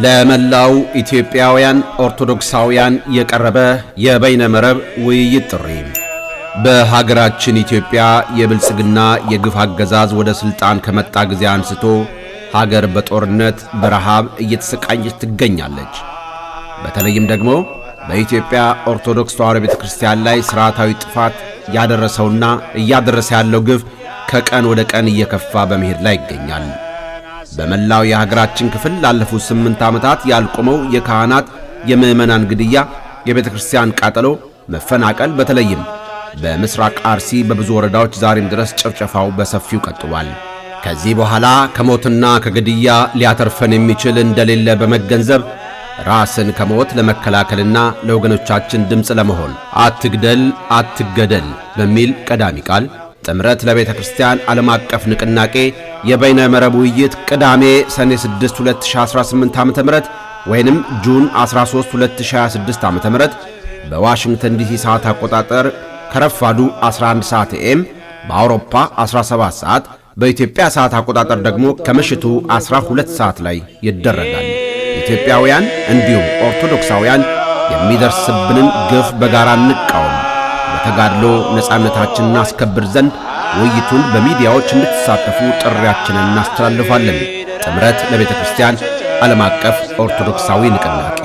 ለመላው ኢትዮጵያውያን ኦርቶዶክሳውያን የቀረበ የበይነ መረብ ውይይት ጥሪ። በሀገራችን ኢትዮጵያ የብልጽግና የግፍ አገዛዝ ወደ ስልጣን ከመጣ ጊዜ አንስቶ ሀገር በጦርነት በረሃብ እየተሰቃየች ትገኛለች። በተለይም ደግሞ በኢትዮጵያ ኦርቶዶክስ ተዋሕዶ ቤተክርስቲያን ላይ ሥርዓታዊ ጥፋት ያደረሰውና እያደረሰ ያለው ግፍ ከቀን ወደ ቀን እየከፋ በመሄድ ላይ ይገኛል። በመላው የሀገራችን ክፍል ላለፉት 8 ዓመታት ያልቆመው የካህናት የምዕመናን ግድያ፣ የቤተክርስቲያን ቃጠሎ፣ መፈናቀል በተለይም በምስራቅ አርሲ በብዙ ወረዳዎች ዛሬም ድረስ ጭፍጨፋው በሰፊው ቀጥሏል። ከዚህ በኋላ ከሞትና ከግድያ ሊያተርፈን የሚችል እንደሌለ በመገንዘብ ራስን ከሞት ለመከላከልና ለወገኖቻችን ድምፅ ለመሆን አትግደል አትገደል በሚል ቀዳሚ ቃል ጥምረት ለቤተ ክርስቲያን ዓለም አቀፍ ንቅናቄ የበይነ መረብ ውይይት ቅዳሜ ሰኔ 6 2018 ዓ.ም ወይንም ጁን 13 2026 ዓ.ም በዋሽንግተን ዲሲ ሰዓት አቆጣጠር ከረፋዱ 11 ሰዓት ኤም በአውሮፓ 17 ሰዓት በኢትዮጵያ ሰዓት አቆጣጠር ደግሞ ከምሽቱ 12 ሰዓት ላይ ይደረጋል። ኢትዮጵያውያን እንዲሁም ኦርቶዶክሳውያን የሚደርስብንን ግፍ በጋራ እንቃወም። በተጋድሎ ነፃነታችንን እናስከብር ዘንድ ውይይቱን በሚዲያዎች እንድትሳተፉ ጥሪያችንን እናስተላልፋለን። ጥምረት ለቤተ ክርስቲያን ዓለም አቀፍ ኦርቶዶክሳዊ ንቅናቄ